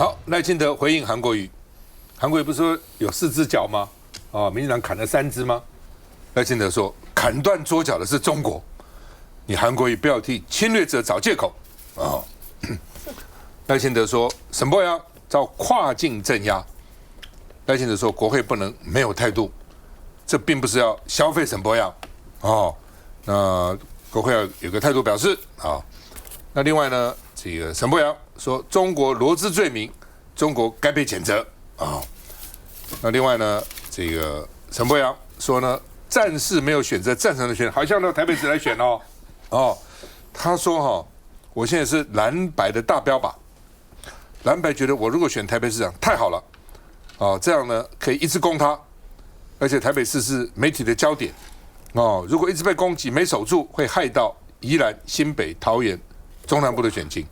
好，赖清德回应韩国瑜，韩国瑜不是说有4只脚吗？民进党砍了3只吗？赖清德说，砍断桌脚的是中国，你韩国瑜不要替侵略者找借口啊。赖清德说，沈伯洋遭跨境镇压。赖清德说，国会不能没有态度，这并不是要消费沈伯洋那国会要有个态度表示啊。那另外呢，这个沈伯洋说，中国罗织罪名，中国该被谴责啊。那另外呢，这个沈伯洋说呢，战士没有选择战场的选，好像到台北市来选他说我现在是蓝白的大标靶，蓝白觉得我如果选台北市长太好了这样呢可以一直攻他，而且台北市是媒体的焦点如果一直被攻击没守住，会害到宜兰、新北、桃园中南部的选情。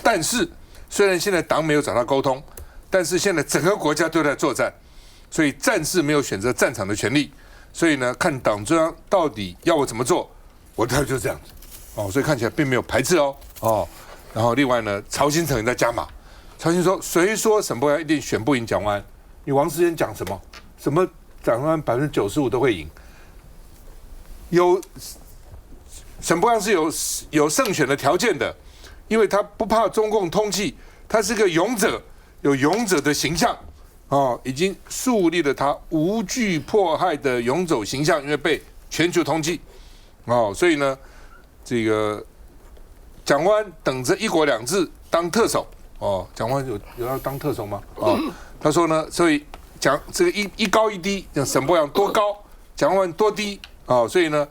但是虽然现在党没有找他沟通，但是现在整个国家都在作战，所以战士没有选择战场的权利。所以呢，看党中央到底要我怎么做，我的态度就是这样子所以看起来并没有排斥然后另外呢，曹兴诚也在加码。曹兴说，谁说沈伯洋一定选不赢蒋万安？你王世坚讲什么？什么蒋万安95%都会赢？沈伯洋是有胜选的条件的，因为他不怕中共通缉，他是个勇者，有勇者的形象已经树立了他无惧迫害的勇者形象，因为被全球通缉所以呢，这个蒋万安等着1国2制当特首蒋万安有要当特首吗？他说呢，所以这个一高一低，像沈伯洋多高，蒋万安多低所以呢，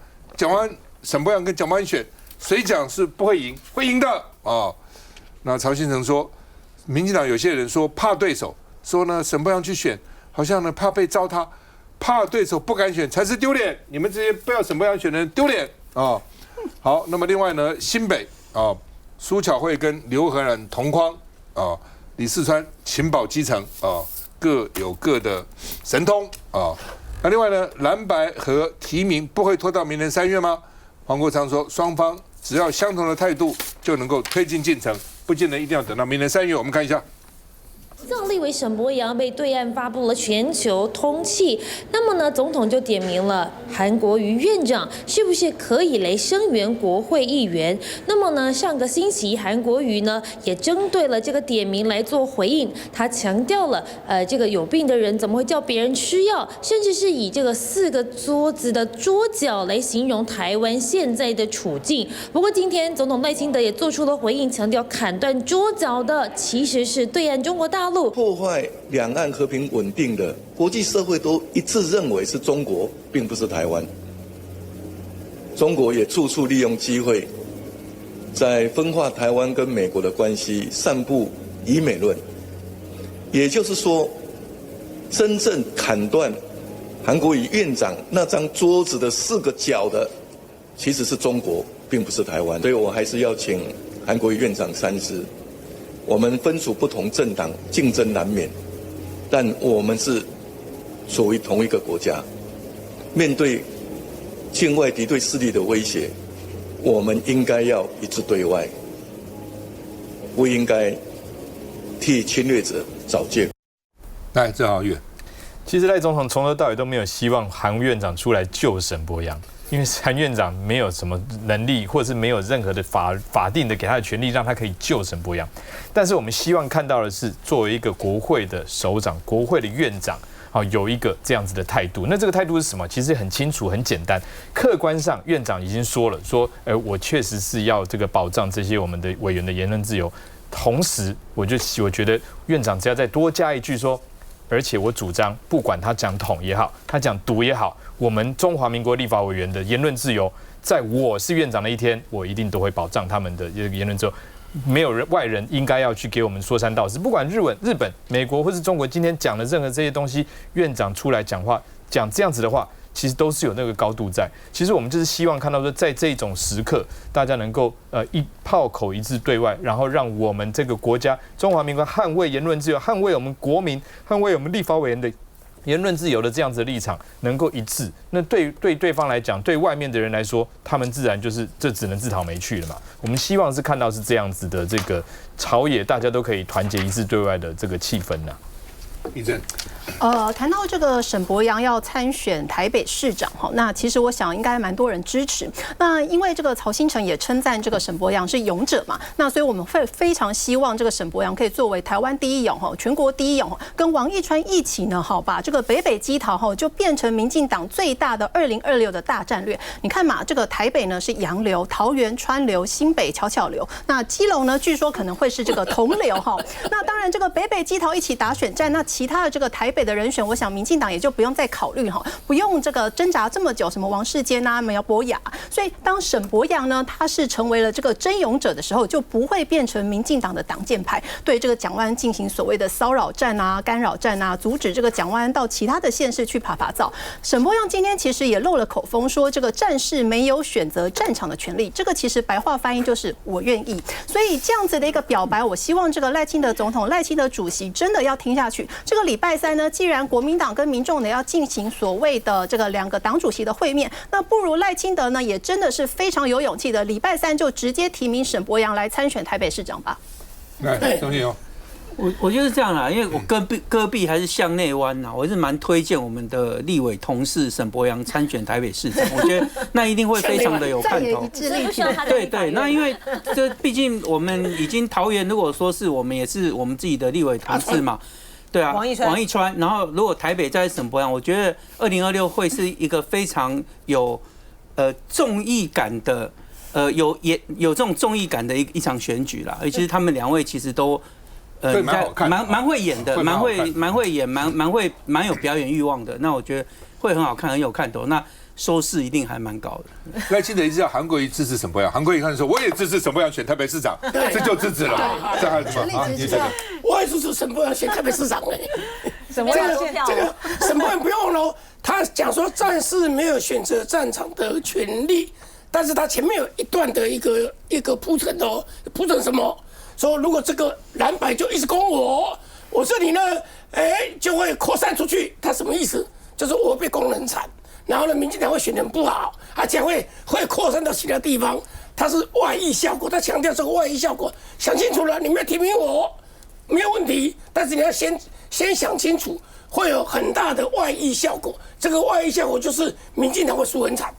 沈伯洋跟蒋万安选，谁讲是不会赢？会赢的那曹兴诚说，民进党有些人说怕对手，说呢沈伯洋去选，好像呢怕被糟蹋，怕对手不敢选才是丢脸。你们这些不要沈伯洋选的人丢脸好，那么另外呢，新北苏巧慧跟刘和然同框李四川情报基层各有各的神通那另外呢，蓝白和提名不会拖到明年3月吗？黄国昌说，双方只要相同的态度就能够推进进程，不见得一定要等到明年3月。我们看一下。藏立委沈伯洋被对岸发布了全球通缉，那么呢，总统就点名了韩国瑜院长是不是可以来声援国会议员？那么呢，上个星期韩国瑜呢也针对了这个点名来做回应，他强调了，这个有病的人怎么会叫别人吃药？甚至是以这个4个桌子的桌角来形容台湾现在的处境。不过今天总统赖清德也做出了回应，强调砍断桌角的其实是对岸中国大陆。破坏两岸和平稳定的，国际社会都一致认为是中国，并不是台湾。中国也处处利用机会，在分化台湾跟美国的关系，散布以美论。也就是说，真正砍断韩国瑜院长那张桌子的4个角的，其实是中国，并不是台湾。所以我还是要请韩国瑜院长三思。我们分属不同政党，竞争难免，但我们是属于同一个国家。面对境外敌对势力的威胁，我们应该要一致对外，不应该替侵略者找借口。来，郑浩岳，其实赖总统从头到尾都没有希望韩院长出来救沈伯洋。因为韩院长没有什么能力，或者是没有任何的法定的给他的权利，让他可以救沈伯洋。但是我们希望看到的是，作为一个国会的首长、国会的院长，有一个这样子的态度。那这个态度是什么？其实很清楚、很简单。客观上，院长已经说了，我确实是要这个保障这些我们的委员的言论自由。同时，我觉得院长只要再多加一句说，而且我主张，不管他讲统也好，他讲独也好，我们中华民国立法委员的言论自由，在我是院长的一天，我一定都会保障他们的言论自由。没有外人应该要去给我们说三道四，不管日本、美国或是中国，今天讲的任何这些东西，院长出来讲话，讲这样子的话，其实都是有那个高度在。其实我们就是希望看到说，在这种时刻，大家能够一炮口一致对外，然后让我们这个国家中华民国捍卫言论自由，捍卫我们国民，捍卫我们立法委员的言论自由的这样子的立场能够一致，那对方来讲，对外面的人来说，他们自然就是这只能自讨没趣了嘛。我们希望是看到是这样子的这个朝野大家都可以团结一致对外的这个气氛呐。一正，谈到这个沈伯洋要参选台北市长哈，那其实我想应该蛮多人支持。那因为这个曹兴诚也称赞这个沈伯洋是勇者嘛，那所以我们会非常希望这个沈伯洋可以作为台湾第一勇哈，全国第一勇，跟王义川一起呢，好把这个北北基桃哈就变成民进党最大的2026的大战略。你看嘛，这个台北呢是洋流，桃园川流，新北巧巧流，那基隆呢据说可能会是这个同流哈。那当然这个北北基桃一起打选战，那其他的这个台北的人选，我想民进党也就不用再考虑哈，不用这个挣扎这么久，什么王世坚啊、苗博雅，所以当沈伯洋呢，他是成为了这个真勇者的时候，就不会变成民进党的挡箭牌，对这个蒋万安进行所谓的骚扰战啊、干扰战啊，阻止这个蒋万安到其他的县市去爬灶。沈伯洋今天其实也漏了口风，说这个战士没有选择战场的权利，这个其实白话翻译就是我愿意。所以这样子的一个表白，我希望这个赖清德总统、赖清德主席真的要听下去。这个礼拜三呢，既然国民党跟民众呢要进行所谓的这个2个党主席的会面，那不如赖清德呢也真的是非常有勇气的，礼拜三就直接提名沈伯洋来参选台北市长吧。来，钟信哦。我觉得是这样啦，因为我戈壁还是向内弯呐，我是蛮推荐我们的立委同事沈伯洋参选台北市长，我觉得那一定会非常的有看头。对，那因为这毕竟我们已经桃园，如果说是我们也是我们自己的立委同事嘛。对啊，王义川，然后如果台北在沈伯洋，我觉得2026会是一个非常有综艺感的有这种综艺感的一场选举啦，而且他们2位其实都蛮会演的，蛮会演，蛮有表演欲望的。那我觉得会很好看，很有看头。那收视一定还蛮高的。赖清德一直叫韩国瑜支持沈伯洋，韩国瑜看说我也支持沈伯洋选台北市长，这就支持了。这还有什么啊？你这个我也支持沈伯洋选台北市长嘞。什么这个沈伯洋不用喽，他讲说战士没有选择战场的权利，但是他前面有一段的一个铺陈哦，铺陈什么？说如果这个蓝白就一直攻我这里呢，就会扩散出去。他什么意思？就是我被攻得很惨。然后呢，民进党会选得不好，而且会扩散到其他地方，它是外溢效果。他强调这个外溢效果，想清楚了，你们要提名我没有问题，但是你要先想清楚，会有很大的外溢效果。这个外溢效果就是民进党会输很惨，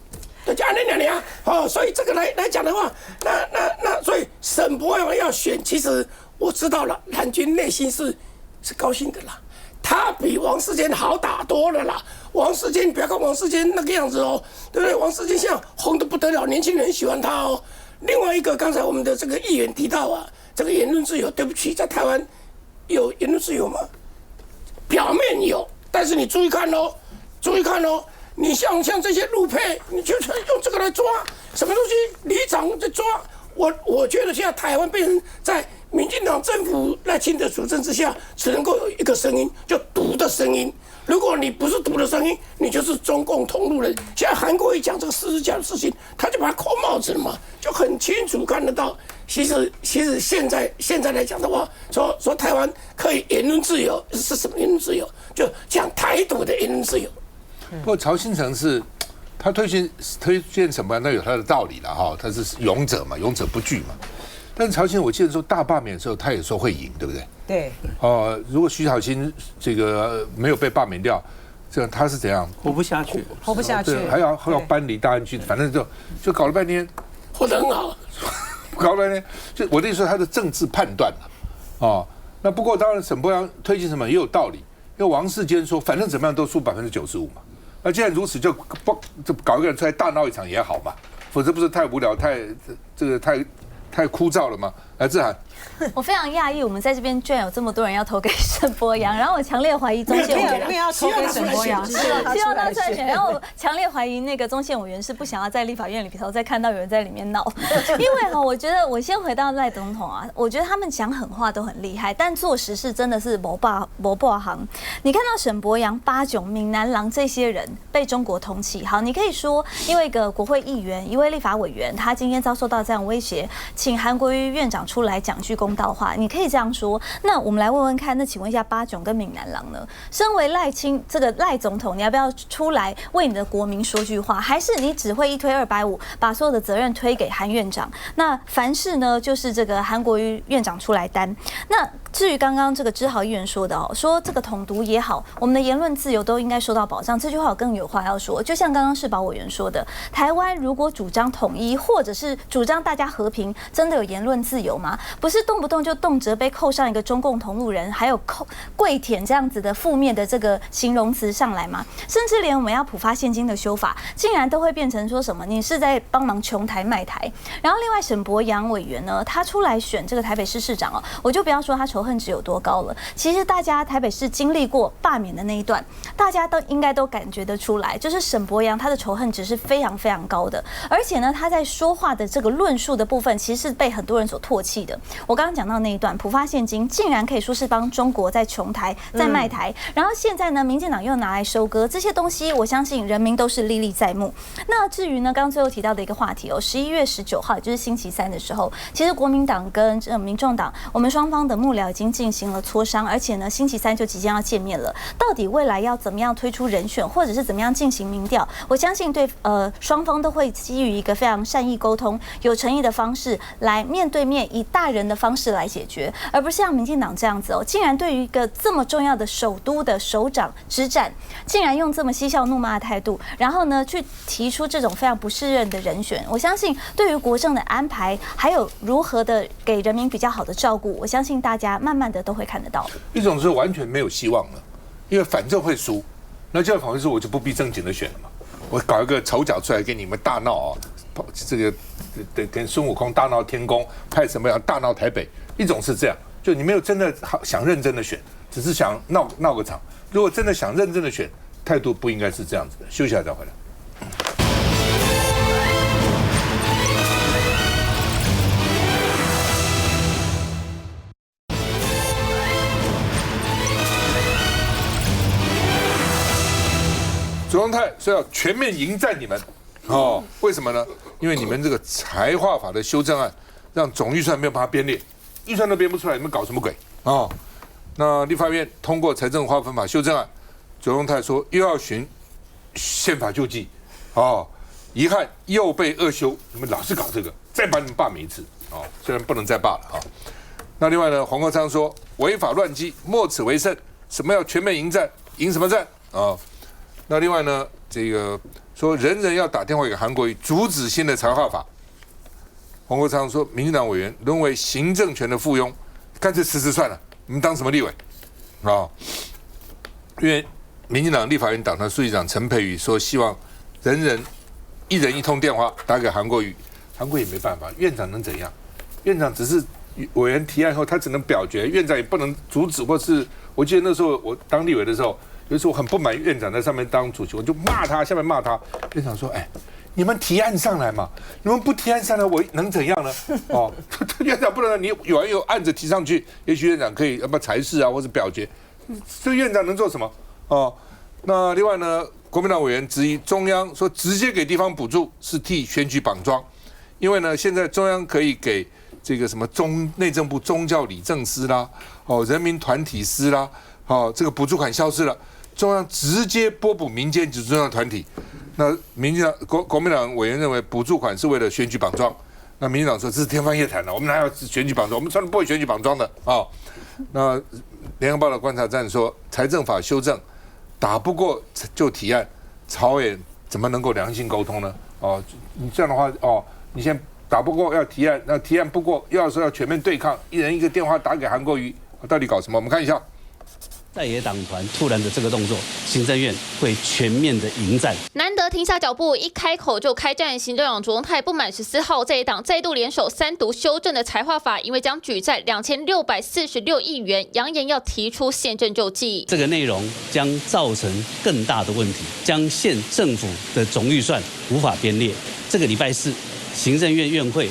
对，就按那2年啊，哦，所以这个来讲的话，那所以沈伯洋要选，其实我知道了，蓝军内心是高兴的啦。他比王世坚好打多了啦！王世坚，你不要看王世坚那个样子哦，对不对？王世坚现在红得不得了，年轻人喜欢他哦。另外一个，刚才我们的这个议员提到啊，这个言论自由，对不起，在台湾有言论自由吗？表面有，但是你注意看哦，你像这些陆配，你就用这个来抓什么东西？里长在抓我觉得现在台湾变成在民进党政府赖清德主政之下，只能够有一个声音，叫毒的声音。如果你不是毒的声音，你就是中共同路人。现在韩国瑜讲这个40家的事情，他就把他扣帽子了嘛，就很清楚看得到。其实现在来讲的话，说台湾可以言论自由是什么言论自由？就讲台独的言论自由。不过曹兴诚是。他推荐什么？那有他的道理了哈，他是勇者嘛，勇者不惧嘛。但是曹兴，我记得说大罢免的时候，他也说会赢，对不对？对。如果徐小新这个没有被罢免掉，这样他是怎样？活不下去。对，还要搬离大安区，反正就搞了半天，活得很好。搞了半天，就我的意思说他的政治判断了那不过当然沈伯洋推荐什么也有道理，因为王世坚说反正怎么样都输95%嘛。那既然如此，就搞一个人出来大闹一场也好嘛，否则不是太无聊、太枯燥了吗？来，志涵，我非常讶异，我们在这边居然有这么多人要投给沈伯洋，然后我强烈怀疑中线委员没有要投给沈伯洋，希望他出来选，然后我强烈怀疑那个中线委员是不想要在立法院里头再看到有人在里面闹，因为我觉得我先回到赖总统啊，我觉得他们讲狠话都很厉害，但做实事真的是没霸行。你看到沈伯洋、八炯、闽南郎这些人被中国通缉，好，你可以说因为一个国会议员、一位立法委员，他今天遭受到这样威胁，请韩国瑜院长出来讲句公道话，你可以这样说。那我们来问问看，那请问一下巴炯跟闽南郎呢？身为赖总统，你要不要出来为你的国民说句话？还是你只会一推250，把所有的责任推给韩院长？那凡事呢，就是这个韩国瑜院长出来担。那至于刚刚这个知豪议员说的说这个统独也好，我们的言论自由都应该受到保障，这句话我更有话要说。就像刚刚世宝委员说的，台湾如果主张统一，或者是主张大家和平，真的有言论自由吗？不是动不动就动辄被扣上一个中共同路人，还有跪舔这样子的负面的这个形容词上来吗？甚至连我们要普发现金的修法，竟然都会变成说什么你是在帮忙穷台卖台。然后另外沈伯洋委员呢，他出来选这个台北市市长我就不要说他仇恨值有多高了。其实大家台北市经历过罢免的那一段，大家都应该都感觉得出来，就是沈伯洋他的仇恨值是非常非常高的，而且呢，他在说话的这个论述的部分，其实是被很多人所唾弃的。我刚刚讲到那一段，普发现金竟然可以说是帮中国在穷台、在卖台，然后现在呢，民进党又拿来收割这些东西，我相信人民都是历历在目。那至于呢，刚刚最后提到的一个话题11月19号，也就是星期三的时候，其实国民党跟民众党，我们双方的幕僚已经进行了磋商，而且呢，星期三就即将要见面了。到底未来要怎么样推出人选，或者是怎么样进行民调？我相信对双方都会基于一个非常善意沟通、有诚意的方式来面对面，以大人的方式来解决，而不是像民进党这样子竟然对于一个这么重要的首都的首长之战，竟然用这么嬉笑怒骂的态度，然后呢去提出这种非常不适任的人选。我相信对于国政的安排，还有如何的给人民比较好的照顾，我相信大家慢慢的都会看得到。一种是完全没有希望了，因为反正会输，那这样反正说我就不必正经的选了嘛，我搞一个丑角出来给你们大闹这个跟孙悟空大闹天宫，派什么样大闹台北。一种是这样，就你没有真的想认真的选，只是想闹个场。如果真的想认真的选，态度不应该是这样子的。休息一下再回来。卓荣泰说要全面迎战你们，为什么呢？因为你们这个财划法的修正案，让总预算没有办法编列，预算都编不出来，你们搞什么鬼那立法院通过财政划分法修正案，卓荣泰说又要循宪法救济，遗憾又被恶修，你们老是搞这个，再把你们罢免一次虽然不能再罢了那另外呢，黄国昌说违法乱纪，莫此为甚，什么要全面迎战，迎什么战那另外呢，这个说人人要打电话给韩国瑜，阻止新的财划法。黄国昌说，民进党委员沦为行政权的附庸，干脆辞职算了，你们当什么立委因为民进党立法院党团书记长陈培宇说，希望一人一通电话打给韩国瑜，韩国瑜也没办法，院长能怎样？院长只是委员提案后，他只能表决，院长也不能阻止，或是我记得那时候我当立委的时候。有时候我很不满院长在上面当主席，我就骂他，下面骂他。院长说：“你们提案上来嘛，你们不提案上来，我能怎样呢？院长不能，你有案子提上去，也许院长可以要不裁示或者表决，这院长能做什么？那另外呢，国民党委员质疑中央说直接给地方补助是替选举绑桩，因为呢，现在中央可以给这个什么内政部宗教礼政司啦，人民团体司啦，这个补助款消失了。”中央直接拨补民间及宗教团体，那民进党国民党委员认为补助款是为了选举绑桩，那民进党说这是天方夜谭了，我们哪有选举绑桩？我们从来不会选举绑桩的那联合报的观察站说，财政法修正打不过就提案，朝野怎么能够良性沟通呢？你这样的话你先打不过要提案，那提案不过又要说要全面对抗，一人一个电话打给韩国瑜，到底搞什么？我们看一下。在野党团突然的这个动作，行政院会全面的迎战。难得停下脚步，一开口就开战。行政长卓荣泰不满14号在野党再度联手3读修正的财划法，因为将举债2646亿元，扬言要提出宪政救济。这个内容将造成更大的问题，将县政府的总预算无法编列。这个礼拜4，行政院院会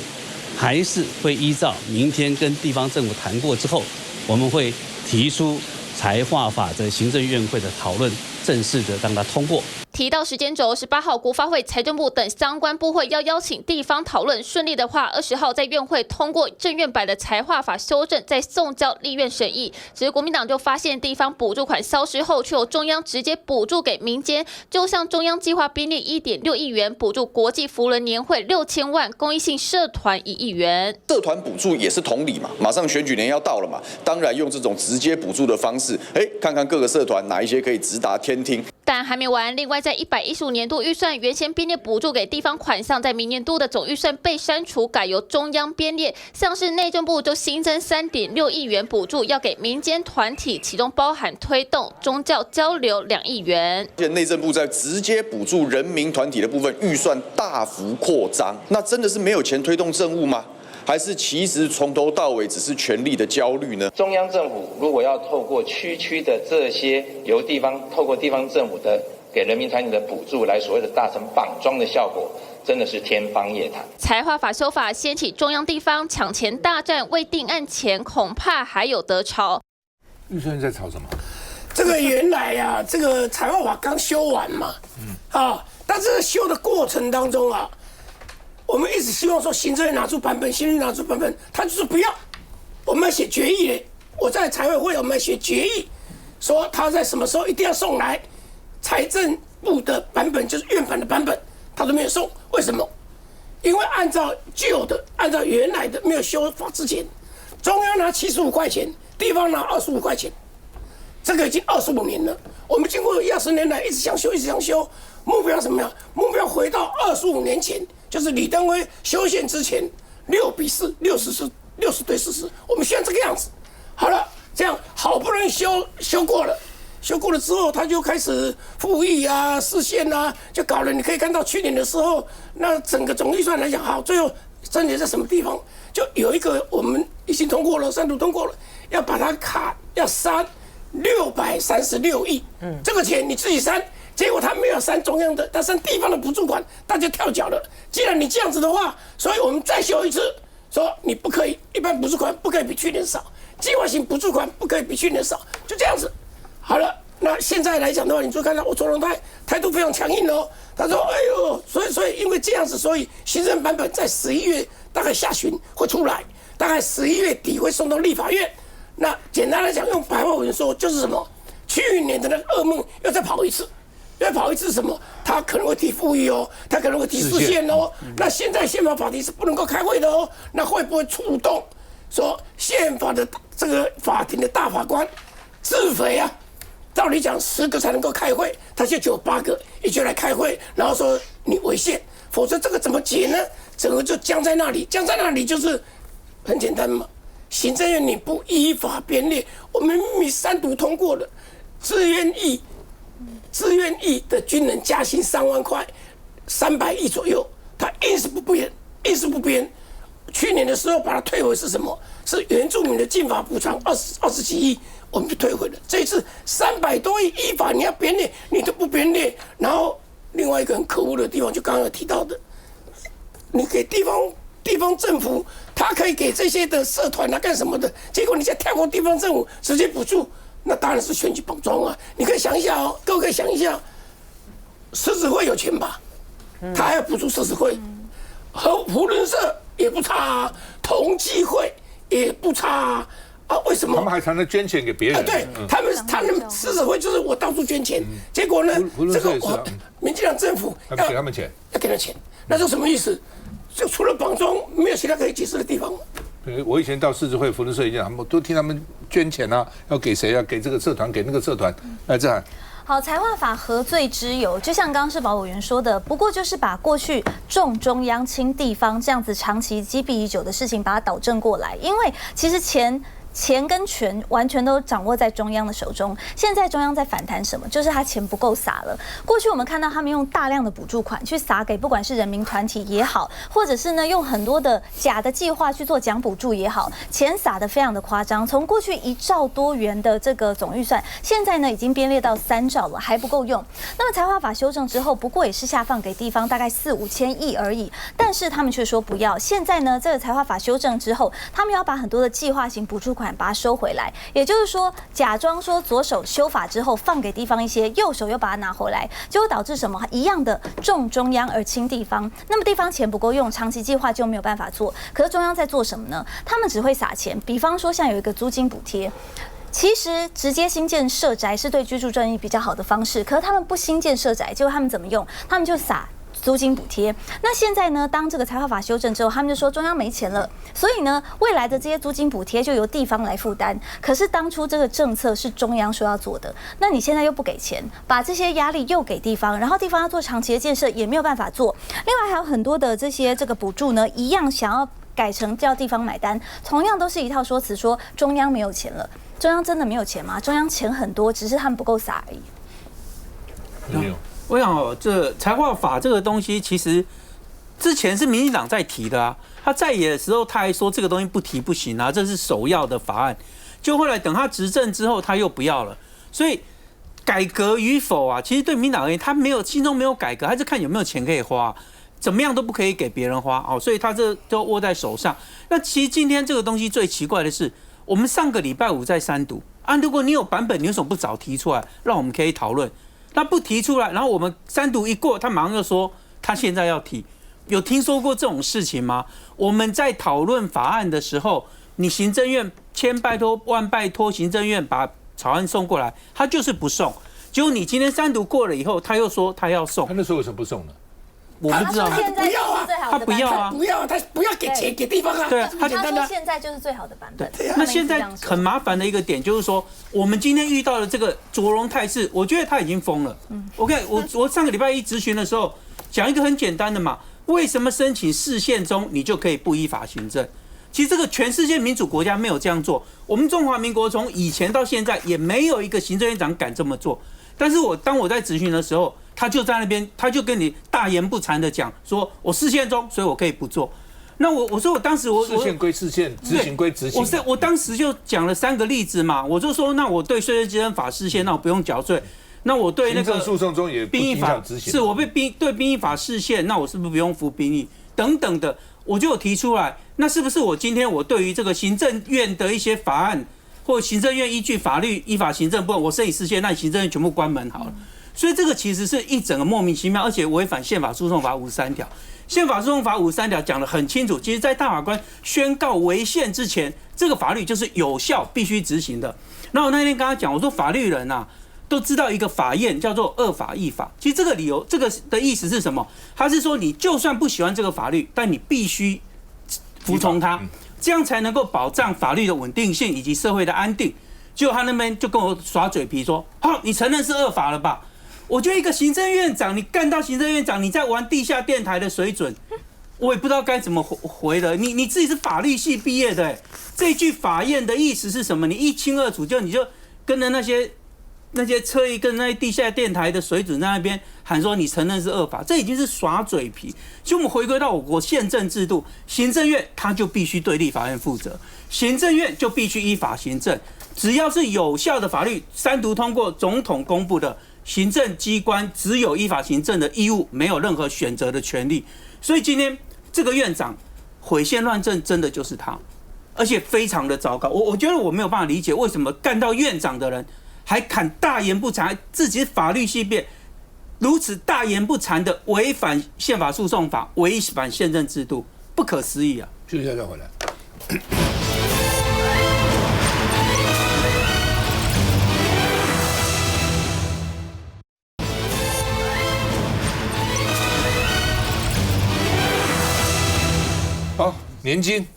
还是会依照明天跟地方政府谈过之后，我们会提出财划法的行政院会的讨论，正式的让它通过。提到时间轴，18号国发会、财政部等相关部会要邀请地方讨论，顺利的话，20号在院会通过政院版的财划法修正，再送交立院审议。只是国民党就发现地方补助款消失后，却由中央直接补助给民间，就向中央计划编列1.6亿元补助国际扶轮年会6000万，公益性社团1亿元。社团补助也是同理嘛，马上选举年要到了嘛，当然用这种直接补助的方式，看看各个社团哪一些可以直达天听。但还没完，另外在115年度预算原先编列补助给地方款项，在明年度的总预算被删除，改由中央编列。像是内政部就新增3.6亿元补助，要给民间团体，其中包含推动宗教交流2亿元。内政部在直接补助人民团体的部分预算大幅扩张，那真的是没有钱推动政务吗？还是其实从头到尾只是权力的焦虑呢？中央政府如果要透过区的这些由透过地方政府的给人民团体的补助来所谓的达成绑桩的效果，真的是天方夜谭。财划法修法掀起中央地方抢钱大战，未定案前恐怕还有得吵。预算在吵什么？这个原来啊，这个财划法刚修完嘛，但是修的过程当中啊。我们一直希望说行政院拿出版本，行政院拿出版本，他就是不要。我们要写决议嘞，我在财委会我们要写决议，说他在什么时候一定要送来财政部的版本，就是院版的版本，他都没有送。为什么？因为按照旧的，按照原来的没有修法之前，中央拿75块钱，地方拿25块钱，这个已经25年了。我们经过20年来一直想修，一直想修，目标什么呀？目标回到25年前。就是李登辉修宪之前6:4，60对40，我们现在这个样子。好了，这样好不容易修过了之后，他就开始复议啊、释宪啊，就搞了。你可以看到去年的时候，那整个总预算来讲，好，最后症结在什么地方？就有一个我们已经通过了，3读通过了，要把它要删636亿，这个钱你自己删。结果他没有删中央的，他删地方的补助款，大家跳脚了。既然你这样子的话，所以我们再修一次，说你不可以，一般补助款不可以比去年少，计划性补助款不可以比去年少，就这样子。好了，那现在来讲的话，你就看到我卓荣泰态度非常强硬哦。他说：“哎呦，所以因为这样子，所以行政版本在11月大概下旬会出来，大概11月底会送到立法院。那简单来讲，用白话文说就是什么？去年的那个噩梦要再跑一次。”要跑一次什么？他可能会提复议哦，他可能会提释宪哦。那现在宪法法庭是不能够开会的哦。那会不会触动说宪法的这个法庭的大法官自肥啊？照理讲10个才能够开会，他现在就有8个一起来开会，然后说你违宪，否则这个怎么解呢？整个就僵在那里，僵在那里就是很简单嘛。行政院你不依法编列，我们明明3读通过了，自愿役的军人加薪3万块，300亿左右，他硬是不编。去年的时候把它退回是什么？是原住民的进法补偿20几亿，我们就退回了。这一次300多亿依法你要编列，你都不编列。然后另外一个很可恶的地方，就刚刚有提到的，你给地方政府，他可以给这些的社团啊干什么的，结果你再跳过地方政府直接补助。那当然是选举绑桩啊！你可以想一下哦，各位可以想一下，狮子会有钱吧？他还要补助狮子会，和扶轮社也不差啊，同济会也不差啊。为什么？他们还常常捐钱给别人。对，他们狮子会就是我到处捐钱，结果呢，这个民进党政府要给他们钱，要给他钱，那是什么意思？就除了绑桩，没有其他可以解释的地方。我以前到狮子会、扶轮社一样，都听他们捐钱啊，要给谁啊？给这个社团，给那个社团。来，这样。好，财划法何罪之有？就像刚刚是保委员说的，不过就是把过去重中央轻地方这样子长期积弊已久的事情，把它导正过来。因为其实钱跟权完全都掌握在中央的手中。现在中央在反弹什么？就是他钱不够撒了。过去我们看到他们用大量的补助款去撒给不管是人民团体也好，或者是呢用很多的假的计划去做奖补助也好，钱撒得非常的夸张。从过去1兆多元的这个总预算，现在呢已经编列到3兆了，还不够用。那么财划法修正之后，不过也是下放给地方大概4-5千亿而已，但是他们却说不要。现在呢这个财划法修正之后，他们要把很多的计划型补助款款把它收回来。也就是说，假装说左手修法之后放给地方一些，右手又把它拿回来，结果导致什么？一样的重中央而轻地方。那么地方钱不够用，长期计划就没有办法做。可是中央在做什么呢？他们只会撒钱，比方说像有一个租金补贴。其实直接新建社宅是对居住正义比较好的方式，可是他们不新建社宅，结果他们怎么用？他们就撒租金补贴。那现在呢，当这个财划法修正之后，他们就说中央没钱了，所以呢，未来的这些租金补贴就由地方来负担。可是当初这个政策是中央说要做的，那你现在又不给钱，把这些压力又给地方，然后地方要做长期的建设也没有办法做。另外还有很多的这个补助呢，一样想要改成叫地方买单，同样都是一套说辞，说中央没有钱了。中央真的没有钱吗？中央钱很多，只是他们不够撒而已。没有。我想这财划法这个东西，其实之前是民进党在提的啊。他在野的时候，他还说这个东西不提不行啊，这是首要的法案。就后来等他执政之后，他又不要了。所以改革与否啊，其实对民进党而言，他心中没有改革，他是看有没有钱可以花。怎么样都不可以给别人花哦，所以他这就握在手上。那其实今天这个东西最奇怪的是，我们上个礼拜五在三读啊，如果你有版本，你为什么不早提出来，让我们可以讨论？他不提出来，然后我们三读一过，他马上就说他现在要提。有听说过这种事情吗？我们在讨论法案的时候，你行政院千拜托万拜托行政院把草案送过来，他就是不送。结果你今天三读过了以后，他又说他要送。他那时候为什么不送呢？我不知道，他不要啊，他不要啊，他不要给钱给地方啊。对啊，他说现在就是最好的版本。那现在很麻烦的一个点就是说，我们今天遇到的这个卓荣泰士，我觉得他已经疯了。OK， 我上个礼拜一质询的时候讲一个很简单的嘛，为什么申请释宪中你就可以不依法行政？其实这个全世界民主国家没有这样做，我们中华民国从以前到现在也没有一个行政院长敢这么做。但是当我在质询的时候，他就在那边，他就跟你大言不惭的讲，说我释宪中，所以我可以不做。那我说我当时释宪归释宪，执行归执行。我当时就讲了3个例子嘛，我就说那我对税捐稽征法释宪，那我不用缴税。那我对那个诉讼中也兵役法是我被对兵役法释宪，那我是不是不用服兵役等等的，我就有提出来。那是不是我今天我对于这个行政院的一些法案，或行政院依据法律依法行政部分，我申请释宪，那你行政院全部关门好了。所以这个其实是一整个莫名其妙，而且违反宪法诉讼法53条。宪法诉讼法53条讲得很清楚，其实在大法官宣告违宪之前，这个法律就是有效必须执行的。然后我那天跟他讲，我说法律人啊都知道一个法验叫做二法一法，其实这个理由这个的意思是什么？他是说你就算不喜欢这个法律，但你必须服从它，这样才能够保障法律的稳定性以及社会的安定。结果他那边就跟我耍嘴皮说：“好，你承认是恶法了吧？”我觉得一个行政院长，你干到行政院长，你在玩地下电台的水准，我也不知道该怎么回的。你自己是法律系毕业的，这句法验的意思是什么？你一清二楚，你就跟着那些侧翼跟那些地下电台的水准在那边喊说你承认是恶法，这已经是耍嘴皮。所以我们回归到我国宪政制度，行政院他就必须对立法院负责，行政院就必须依法行政。只要是有效的法律，三读通过总统公布的，行政机关只有依法行政的义务，没有任何选择的权利。所以今天这个院长毁宪乱政，真的就是他，而且非常的糟糕。我觉得我没有办法理解为什么干到院长的人还敢大言不惭，自己是法律系毕业，如此大言不惭的违反宪法诉讼法，违反宪政制度，不可思议啊！休息一下再回来。好，年金，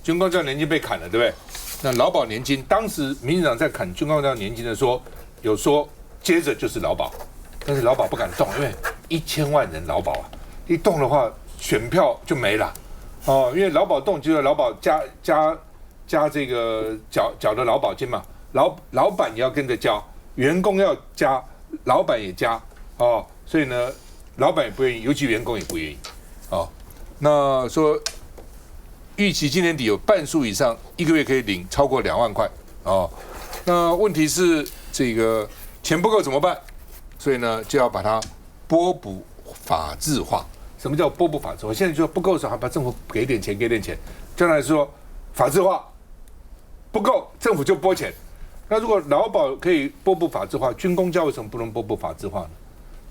军公教年金被砍了，对不对？那劳保年金，当时民进党在砍军公教年金的时候，有说接着就是劳保，但是劳保不敢动，因为1000万人劳保啊，一动的话选票就没了哦，因为劳保动就是劳保加这个缴的劳保金嘛，老板也要跟着交，员工要加，老板也加哦，所以呢，老板也不愿意，尤其员工也不愿意哦。那说。预期今年底有半数以上1个月可以领超过2万块哦。那问题是这个钱不够怎么办？所以呢就要把它拨补法制化。什么叫拨补法制化？现在就不够的时候还把政府给点钱，将来说法制化，不够，政府就拨钱。那如果劳保可以拨不法制化，军公教为什么不能拨不法制化呢？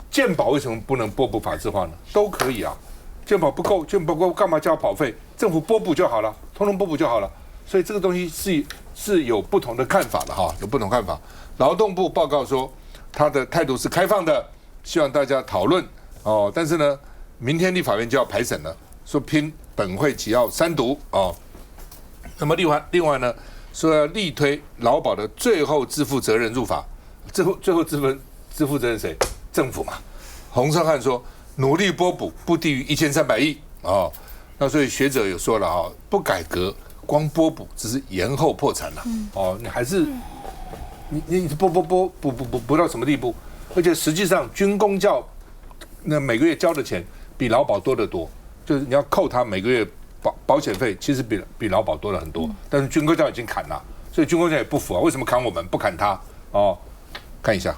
健保为什么不能拨不法制化呢？都可以啊。健保不够，健保不够，干嘛交保费？政府拨补就好了，通通拨补就好了。所以这个东西是有不同的看法的哈，有不同看法。劳动部报告说，他的态度是开放的，希望大家讨论哦。但是呢，明天立法院就要排审了，说拼本会期要3读哦。那么另外呢，说要力推劳保的最后支付责任入法，最后支付责任谁？政府嘛。洪胜汉说，努力拨补不低于1300亿哦。那所以学者有说了哈，不改革光拨补只是延后破产了哦，你还是你拨到什么地步？而且实际上军公教那每个月交的钱比劳保多得多，就是你要扣他每个月保险费，其实比劳保多了很多。但是军公教已经砍了，所以军公教也不服啊，为什么砍我们不砍他？哦，看一下。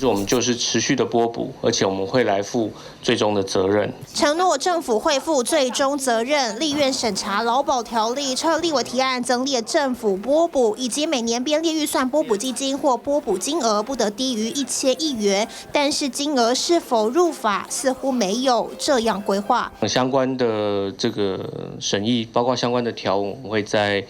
我们就是持续的拨补，而且我们会来负最终的责任。承诺政府会负最终责任。立院审查劳保条例，超立委提案增列政府拨补，以及每年编列预算拨补基金或拨补金额不得低于1000亿元。但是金额是否入法，似乎没有这样规划。相关的这个审议，包括相关的条文，我们会在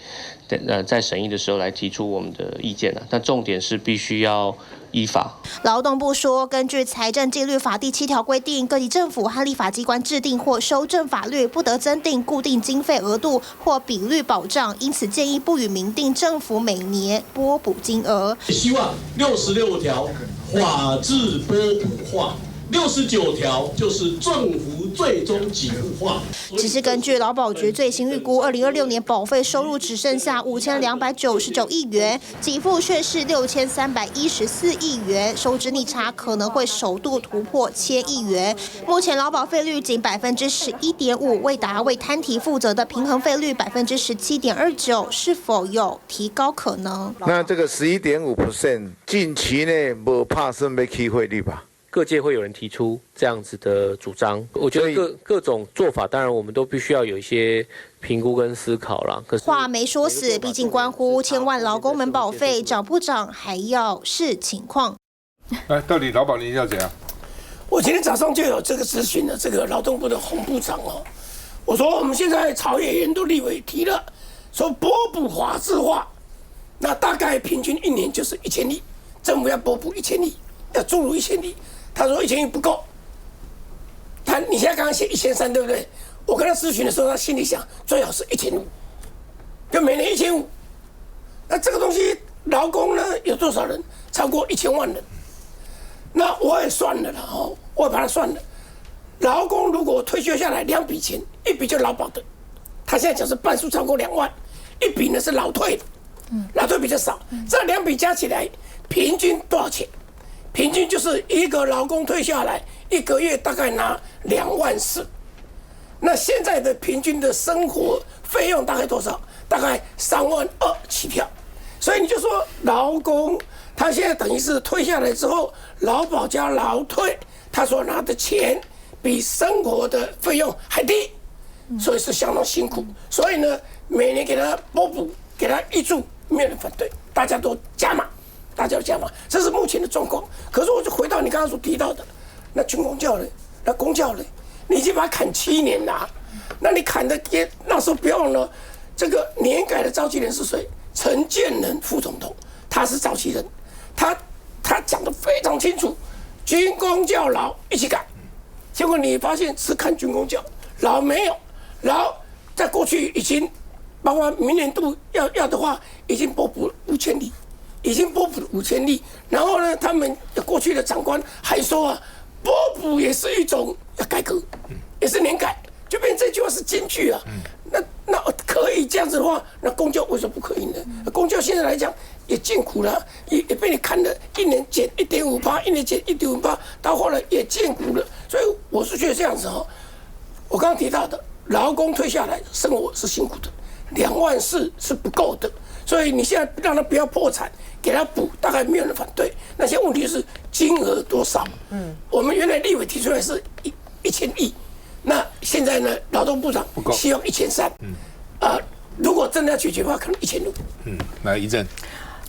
审议的时候来提出我们的意见。但重点是必须要依法。劳动部说，根据财政纪律法第7条规定，各级政府和立法机关制定或修正法律，不得增订固定经费额度或比率保障，因此建议不予明定政府每年拨补金额。希望66条法制拨补化。69条就是政府最终给付化。只是根据劳保局最新预估，2026年保费收入只剩下5299亿元，给付却是6314亿元，收支逆差可能会首度突破1000亿元。目前劳保费率仅11.5%，未达为摊提负责的平衡费率17.29%，是否有提高可能？那这个11.5%，近期内不怕是被起汇率吧？各界会有人提出这样子的主张，我觉得各种做法，当然我们都必须要有一些评估跟思考啦。可是话没说死，毕竟关乎千万劳工们保费涨不涨，还要视情况。来，到底劳保年要怎样？我今天早上就有这个咨询的这个劳动部的洪部长哦，我说我们现在朝野员都立委提了，说拨补法制化，那大概平均1年就是1000亿，政府要拨补1000亿，要注入1000亿。他说1000亿不够，你现在刚刚写1300，对不对？我跟他咨询的时候，他心里想最好是1500，就每年1500。那这个东西劳工呢有多少人？超过1000万人。那我也算了啦，我也把它算了。劳工如果退休下来2笔钱，一笔就劳保的，他现在讲是半数超过2万，一笔呢是劳退的，劳退比较少，这2笔加起来平均多少钱？平均就是一个劳工退下来1个月大概拿2.4万，那现在的平均的生活费用大概多少？大概3.2万起跳。所以你就说劳工他现在等于是退下来之后，劳保加劳退，他所拿的钱比生活的费用还低，所以是相当辛苦。所以呢，每年给他拨补，给他挹注，没有人反对，大家都加码。大家讲嘛，这是目前的状况。可是我就回到你刚刚所提到的，那军公教呢？那公教呢？你已经把它砍7年了，那你砍的也那时候不要忘了，这个年改的召集人是谁？陈建仁副总统，他是召集人，他讲得非常清楚，军公教劳一起改。结果你发现只看军公教，劳没有，劳在过去已经，包括明年度要的话，已经拨补5000亿。已经拨补了5000亿，然后呢，他们过去的长官还说啊，拨补也是一种要改革，也是年改，就变成这句话是金句啊。那可以这样子的话，那公教为什么不可以呢？公教现在来讲也艰苦了，也被你砍了1年减1.5%，1年减1.5%，到后来也艰苦了。所以我是觉得这样子我刚刚提到的，劳工退下来生活是辛苦的，2.4万是不够的。所以你现在让他不要破产，给他补，大概没有人反对。那些问题是金额多少？我们原来立委提出来是1000亿，那现在呢，劳动部长希望1300，如果真的要解决的话，可能1000路。来一阵。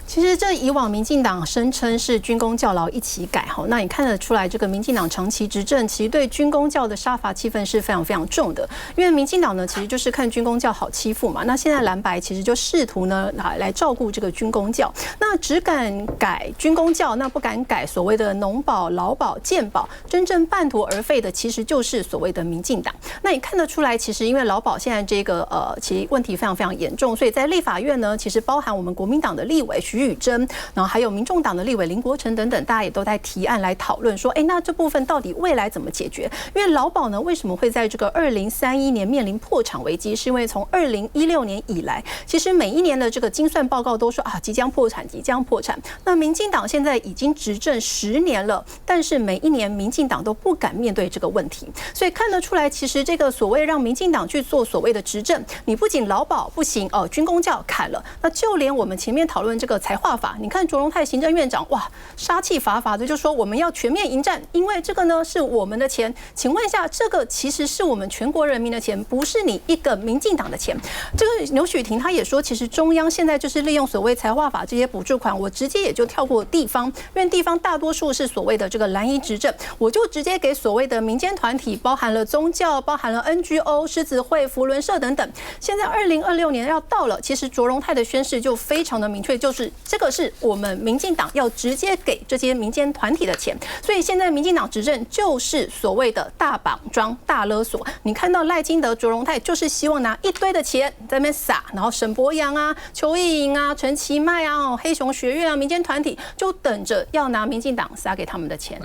其实这以往民进党声称是军公教劳一起改哈，那你看得出来，这个民进党长期执政，其实对军公教的杀伐气氛是非常非常重的。因为民进党呢，其实就是看军公教好欺负嘛。那现在蓝白其实就试图呢来照顾这个军公教，那只敢改军公教，那不敢改所谓的农保、劳保、健保，真正半途而废的其实就是所谓的民进党。那你看得出来，其实因为劳保现在这个其实问题非常非常严重，所以在立法院呢，其实包含我们国民党的立委徐宇珍，然后还有民众党的立委林国成等等，大家也都在提案来讨论说，那这部分到底未来怎么解决？因为劳保呢，为什么会在这个2031年面临破产危机？是因为从2016年以来，其实每一年的这个精算报告都说即将破产，即将破产。那民进党现在已经执政10年了，但是每一年民进党都不敢面对这个问题，所以看得出来，其实这个所谓让民进党去做所谓的执政，你不仅劳保不行，军公教砍了，那就连我们前面讨论这个财划法，你看卓荣泰行政院长哇，杀气伐伐的就说我们要全面迎战，因为这个呢是我们的钱。请问一下，这个其实是我们全国人民的钱，不是你一个民进党的钱。这个刘许婷他也说，其实中央现在就是利用所谓财划法这些补助款，我直接也就跳过地方，因为地方大多数是所谓的这个蓝营执政，我就直接给所谓的民间团体，包含了宗教，包含了 NGO、狮子会、扶轮社等等。现在2026年要到了，其实卓荣泰的宣示就非常的明确，就是这个是我们民进党要直接给这些民间团体的钱，所以现在民进党执政就是所谓的大绑桩、大勒索。你看到赖清德、卓荣泰就是希望拿一堆的钱在那边撒，然后沈伯洋啊、邱意莹啊、陈其迈啊、黑熊学院啊、民间团体就等着要拿民进党撒给他们的钱。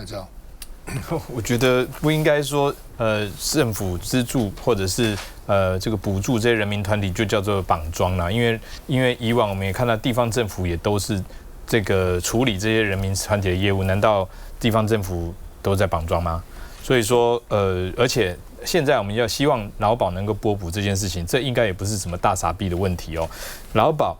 我觉得不应该说政府资助或者是这个补助这些人民团体就叫做绑桩啦，因为以往我们也看到地方政府也都是这个处理这些人民团体的业务，难道地方政府都在绑桩吗？所以说而且现在我们要希望劳保能够拨补这件事情，这应该也不是什么大傻逼的问题哦。劳保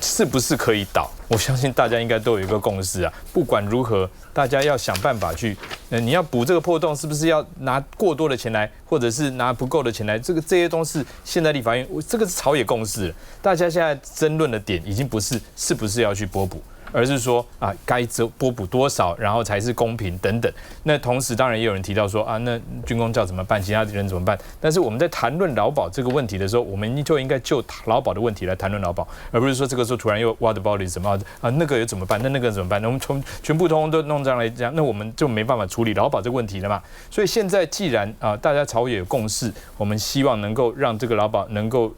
是不是可以倒？我相信大家应该都有一个共识啊。不管如何，大家要想办法去，你要补这个破洞，是不是要拿过多的钱来，或者是拿不够的钱来？这些都是现在立法院这个是朝野共识了。大家现在争论的点已经不是是不是要去拨补，而是说该拨补多少，然后才是公平等等。那同时当然也有人提到说那军公教怎么办，其他人怎么办？但是我们在谈论劳保这个问题的时候，我们就应该就劳保的问题来谈论劳保，而不是说这个时候突然又what about it什么那个又怎么办？那个怎么办？那我们全部通通都弄这样来讲，那我们就没办法处理劳保这个问题了嘛。所以现在既然大家朝野有共识，我们希望能够让这个劳保能够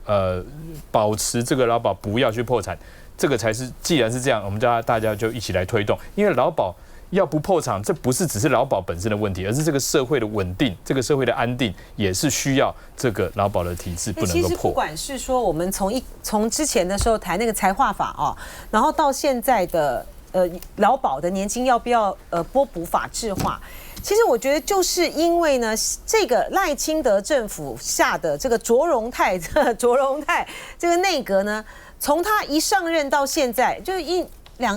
保持这个劳保不要去破产。这个才是，既然是这样，我们大家就一起来推动。因为劳保要不破产，这不是只是劳保本身的问题，而是这个社会的稳定、这个社会的安定，也是需要这个劳保的体制不能够破。其实不管是说我们从之前的时候谈那个财划法然后到现在的劳保的年金要不要拨补法制化。其实我觉得就是因为呢，这个赖清德政府下的这个卓荣泰这个内阁呢，从他一上任到现在，就是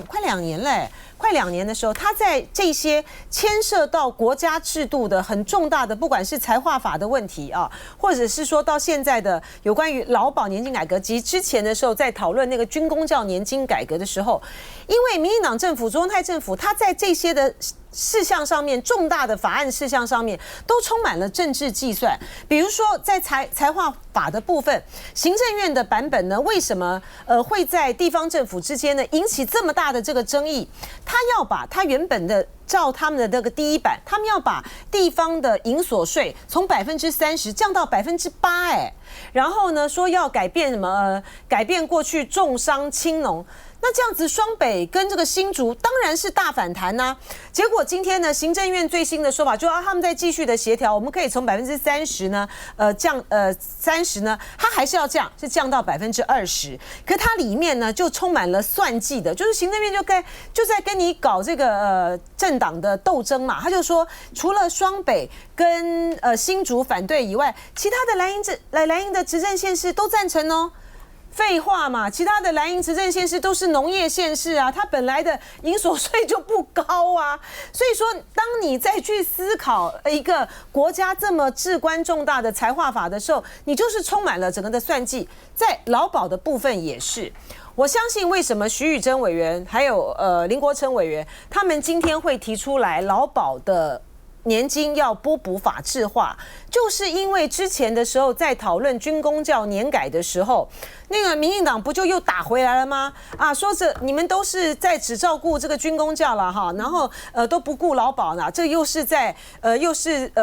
快2年嘞，快2年的时候，他在这些牵涉到国家制度的很重大的，不管是财划法的问题或者是说到现在的有关于劳保年金改革，及之前的时候在讨论那个军公教年金改革的时候，因为民进党政府、卓荣泰政府，他在这些的事项上面，重大的法案事项上面都充满了政治计算。比如说在财划法的部分，行政院的版本呢，为什么会在地方政府之间呢引起这么大的这个争议？他要把他原本的照他们的那个第一版，他们要把地方的营所税从30%降到8%，然后呢说要改变什么？改变过去重商轻农。那这样子，双北跟这个新竹当然是大反弹呐。结果今天呢，行政院最新的说法就他们在继续的协调，我们可以从30%呢，降30%呢，它还是要降，是降到20%。可它里面呢就充满了算计的，就是行政院就在跟你搞这个政党的斗争嘛。他就说，除了双北跟新竹反对以外，其他的蓝营的执政县市都赞成哦。废话嘛，其他的蓝营执政县市都是农业县市啊，它本来的营所税就不高啊。所以说，当你再去思考一个国家这么至关重大的财划法的时候，你就是充满了整个的算计。在劳保的部分也是。我相信为什么徐宇珍委员还有林国成委员，他们今天会提出来劳保的年金要拨补法制化，就是因为之前的时候在讨论军公教年改的时候，那个民进党不就又打回来了吗？啊，说这你们都是在只照顾这个军公教了哈，然后都不顾劳保啦，这又是在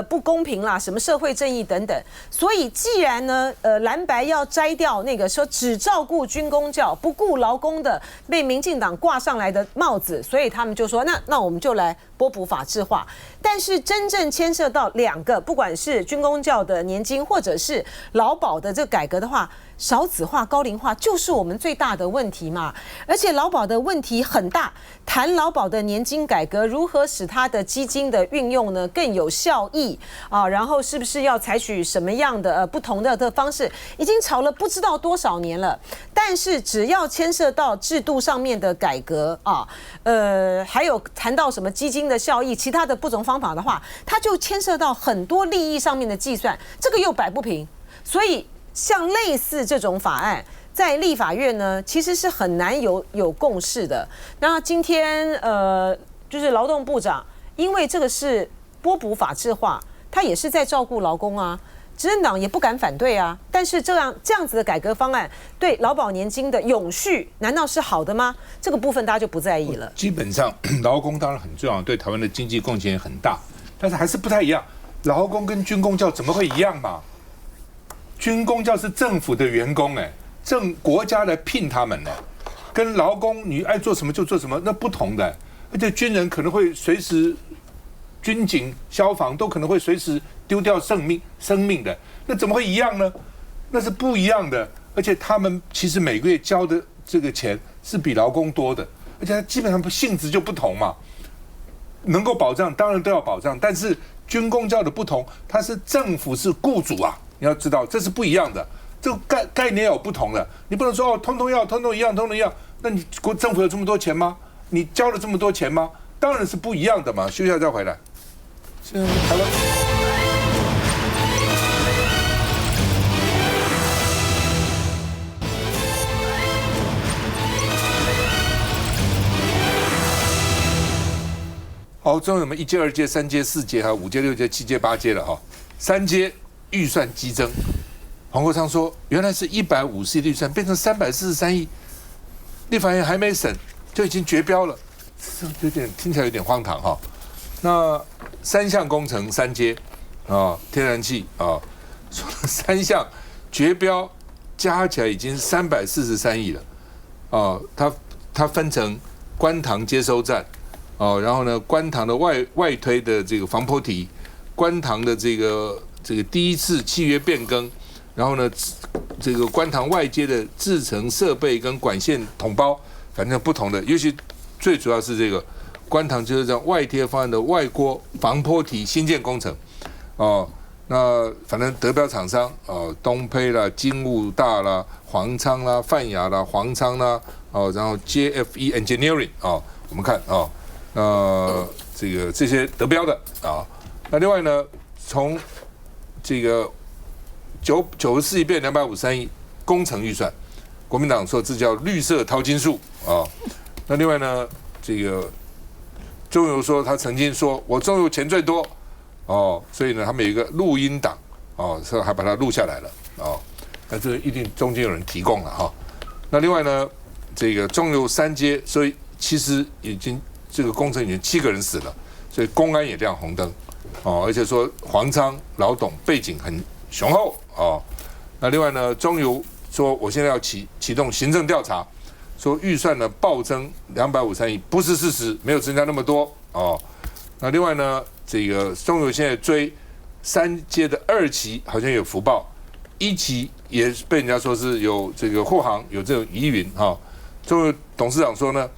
不公平啦，什么社会正义等等。所以既然呢蓝白要摘掉那个说只照顾军公教不顾劳工的被民进党挂上来的帽子，所以他们就说那我们就来拨补法制化。但是真正牵涉到两个，不管是军公教的年金或者是劳保的这个改革的话，少子化、高龄化就是我们最大的问题嘛。而且劳保的问题很大，谈劳保的年金改革，如何使它的基金的运用呢更有效益啊？然后是不是要采取什么样的不同的方式，已经吵了不知道多少年了。但是只要牵涉到制度上面的改革啊，还有谈到什么基金的效益，其他的不同方法的话，它就牵涉到很多利益上面的计算，这个又摆不平。所以像类似这种法案，在立法院呢，其实是很难有共识的。那今天就是劳动部长，因为这个是拨补法制化，他也是在照顾劳工啊，执政党也不敢反对啊。但是这样子的改革方案，对劳保年金的永续，难道是好的吗？这个部分大家就不在意了。基本上，劳工当然很重要，对台湾的经济贡献也很大，但是还是不太一样。劳工跟军公教怎么会一样嘛？军公教是政府的员工国家来聘他们跟劳工你爱做什么就做什么，那不同的。而且军人可能会随时，军警、消防都可能会随时丢掉生命的，那怎么会一样呢？那是不一样的。而且他们其实每个月交的这个钱是比劳工多的，而且它基本上性质就不同嘛。能够保障当然都要保障，但是军公教的不同，它是政府是雇主啊。你要知道，这是不一样的，这个概念有不同的。你不能说通通一样。那你政府有这么多钱吗？你交了这么多钱吗？当然是不一样的嘛。休息一下再回来。现在台湾。好，终于我们1阶、2阶、3阶、4阶，还有5阶、6阶、7阶、8阶了哈。3阶预算激增，黄国昌说，原来是150亿的预算变成343亿，立法院还没审就已经绝标了，听起来有点荒唐哈。那3项工程3阶啊，天然气啊，说了3项绝标，加起来已经343亿了啊。它分成观塘接收站。然后呢，观塘的外推的这个防波堤，观塘的这个第一次契约变更，然后呢，这个观塘外接的制程设备跟管线统包，反正不同的，尤其最主要是这个观塘就是这样外贴方案的外郭防波堤新建工程，那反正得标厂商东胚啦、金物大啦、黄昌啦、泛亚啦、黄昌啦，然后 JFE Engineering 我们看这些得标的那另外呢，从这个94亿变253亿工程预算，国民党说这叫绿色淘金术那另外呢，这个中油说他曾经说我中油钱最多所以呢，他们有一个录音档所以还把它录下来了那这一定中间有人提供了那另外呢，这个中油3阶，所以其实已经。这个工程已经7个人死了，所以公安也亮红灯而且说黄昌老董背景很雄厚那另外呢，中油说我现在要启动行政调查，说预算呢暴增253亿，不是事实，没有增加那么多那另外呢，这个中油现在追3阶的2期好像有福报，1期也被人家说是有这个货行有这种疑云中油董事长说呢。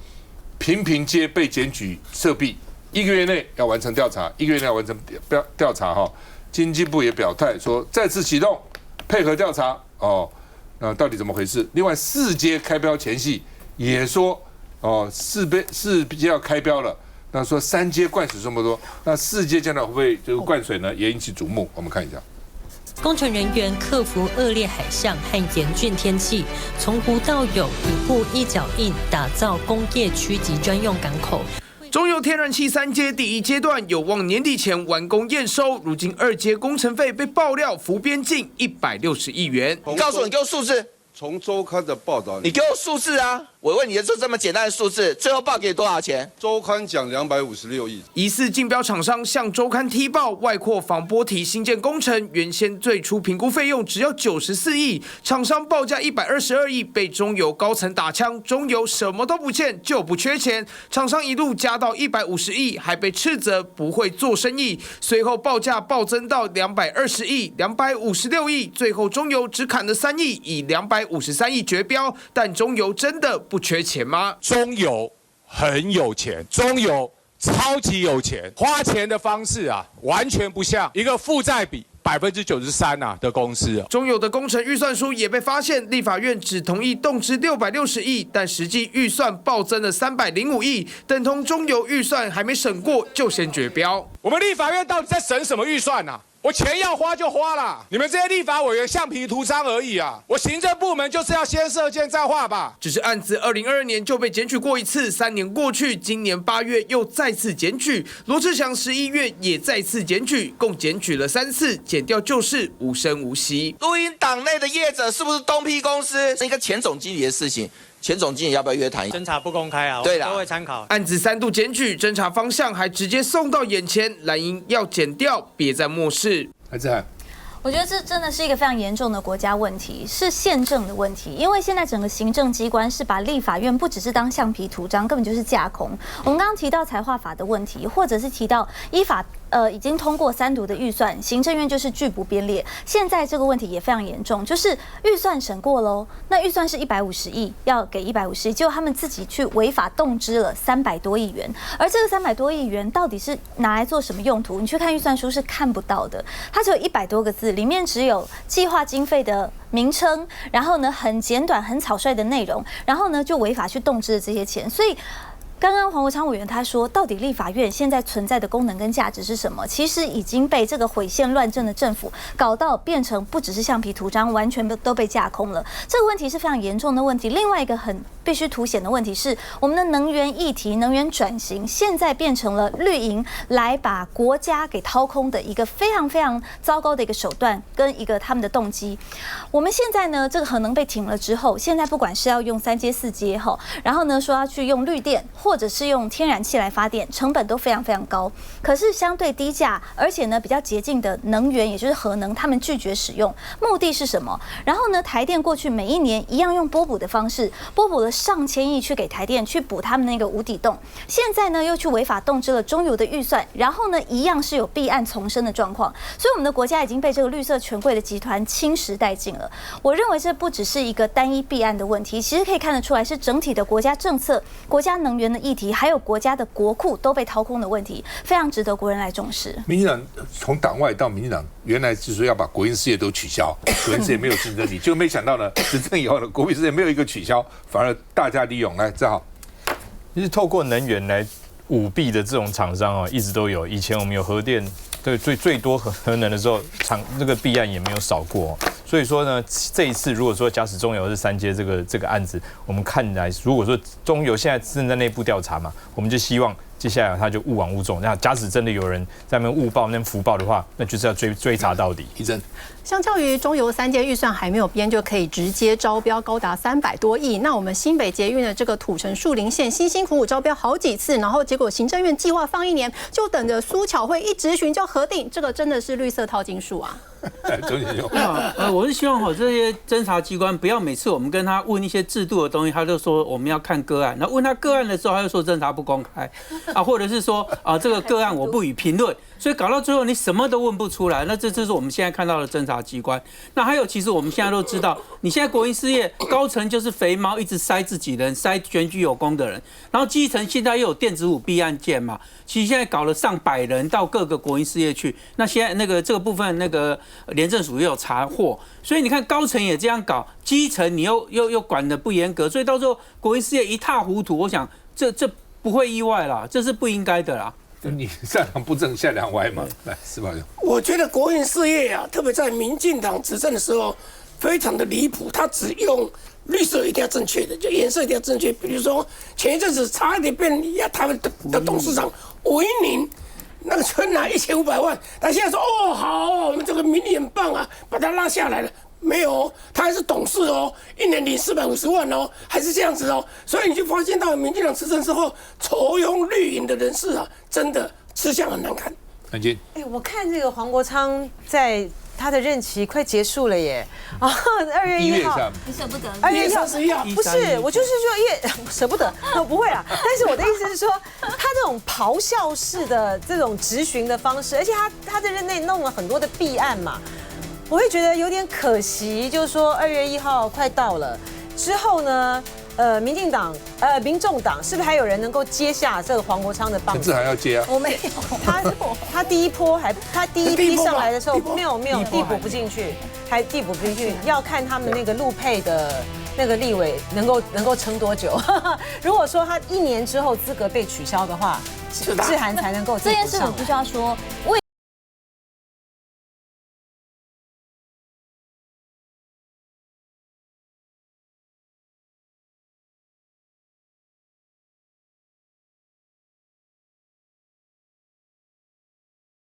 频皆被检举涉弊，1个月内要完成调查，1个月内要完成调查经济部也表态说再次启动配合调查到底怎么回事？另外4阶开标前夕也说4阶要开标了，那说3阶灌水这么多，那4阶将来会不会这个灌水呢？也引起瞩目。我们看一下。工程人员克服恶劣海象和严峻天气，从无到有，一步一脚印，打造工业区级专用港口。中油天然气3阶第1阶段有望年底前完工验收，如今2阶工程费被爆料浮边近160亿元。你告诉我，你给我数字。从周刊的报道，你给我数字啊！我问你的就这么简单的数字，最后报给多少钱？周刊讲256亿。疑似竞标厂商向周刊踢爆外扩防波堤新建工程，原先最初评估费用只要94亿，厂商报价122亿，被中油高层打枪，中油什么都不欠，就不缺钱，厂商一路加到150亿，还被斥责不会做生意。随后报价暴增到220亿、256亿，最后中油只砍了3亿，以253亿绝标。但中油真的不缺钱吗？中油很有钱，中油超级有钱，花钱的方式啊，完全不像一个负债比93%的公司。中油的工程预算书也被发现，立法院只同意动支660亿，但实际预算暴增了305亿，等同中油预算还没审过就先绝标。我们立法院到底在审什么预算啊？我钱要花就花啦，你们这些立法委员橡皮图章而已啊！我行政部门就是要先射箭再画吧。只是案子2022年就被检举过一次，3年过去，今年8月又再次检举，罗志祥11月也再次检举，共检举了3次，检调就是无声无息。录音档内的业者是不是东批公司？是一个前总经理的事情。前总经理要不要约谈？侦查不公开啊，对啦，都会参考。案子3度检举，侦查方向还直接送到眼前，蓝营要检调，别再漠视。还在。我觉得这真的是一个非常严重的国家问题，是宪政的问题。因为现在整个行政机关是把立法院不只是当橡皮图章，根本就是架空。我们刚刚提到财划法的问题，或者是提到依法已经通过3读的预算，行政院就是拒不编列。现在这个问题也非常严重，就是预算审过喽，那预算是150亿，要给150亿，结果他们自己去违法动支了300多亿元，而这个300多亿元到底是拿来做什么用途？你去看预算书是看不到的，它只有100多个字，里面只有计划经费的名称，然后呢很简短、很草率的内容，然后呢就违法去动支了这些钱，所以。刚刚黄国昌委员他说，到底立法院现在存在的功能跟价值是什么？其实已经被这个毁宪乱政的政府搞到变成不只是橡皮图章，完全都被架空了。这个问题是非常严重的问题。另外一个很必须凸显的问题是，我们的能源议题、能源转型，现在变成了绿营来把国家给掏空的一个非常非常糟糕的一个手段跟一个他们的动机。我们现在呢，这个核能被停了之后，现在不管是要用3阶、4阶哈，然后呢说要去用绿电或者是用天然气来发电，成本都非常非常高。可是相对低价，而且呢比较洁净的能源，也就是核能，他们拒绝使用，目的是什么？然后呢，台电过去每一年一样用拨补的方式，拨补了上千亿去给台电去补他们那个无底洞。现在呢又去违法动支了中油的预算，然后呢一样是有弊案丛生的状况。所以我们的国家已经被这个绿色权贵的集团侵蚀殆尽了。我认为这不只是一个单一弊案的问题，其实可以看得出来是整体的国家政策、国家能源的议题，还有国家的国库都被掏空的问题，非常值得国人来重视。民进党从党外到民进党，原来是说要把国营事业都取消，国营事业没有竞争力，就没想到呢，执政以后呢，国营事业没有一个取消，反而大家利用。来，正好，其实透过能源来舞弊的这种厂商啊，一直都有。以前我们有核电，对最多核能的时候，这个弊案也没有少过。所以说呢，这一次如果说假使中油是3阶这个案子，我们看来，如果说中油现在正在内部调查嘛，我们就希望接下来他就勿枉勿重。那假使真的有人在那边误报、那福报的话，那就是要追查到底。一真。相较于中油3阶预算还没有编就可以直接招标高达300多亿，那我们新北捷运的这个土城树林线辛辛苦苦招标好几次，然后结果行政院计划放1年，就等着苏巧慧一质询就核定，这个真的是绿色套金术啊！我是希望这些侦查机关不要每次我们跟他问一些制度的东西，他就说我们要看个案，然后问他个案的时候，他就说侦查不公开啊，或者是说这个个案我不予评论，所以搞到最后你什么都问不出来。那这就是我们现在看到的侦查察机关。那还有，其实我们现在都知道，你现在国营事业高层就是肥猫，一直塞自己人，塞选举有功的人，然后基层现在又有电子舞弊案件嘛，其实现在搞了上百人到各个国营事业去。那现在这个部分，廉政署也有查获，所以你看高层也这样搞，基层你又管得不严格，所以到时候国营事业一塌糊涂，我想这不会意外啦，这是不应该的啦。你上梁不正下梁歪嘛？来，司法院。我觉得国营事业啊，特别在民进党执政的时候，非常的离谱。他只用绿色一定要正确的，就颜色一定要正确。比如说前一阵子差一点变他们的董事长吴怡宁，那个全拿1500万，他现在说哦好，我们这个民意很棒啊，把他拉下来了。没有，他还是董事哦，1年领450万哦，还是这样子哦。所以你就发现到民进党执政之后，酬庸绿营的人士啊，真的吃相很难看。南京，我看这个黄国昌在他的任期快结束了耶，啊，2月1号，你舍不得？2月1号，不是，我就是说舍不得，不会啊。但是我的意思是说，他这种咆哮式的这种质询的方式，而且他在任内弄了很多的弊案嘛。我会觉得有点可惜，就是说2月1号快到了之后呢，民众党是不是还有人能够接下这个黄国昌的棒子？这还要接啊？我没有，他第一批上来的时候没有递补不进去，还递补不进去，要看他们那个陆配的那个立委能够撑多久。如果说他1年之后资格被取消的话，志涵才能够这件事我必须要说。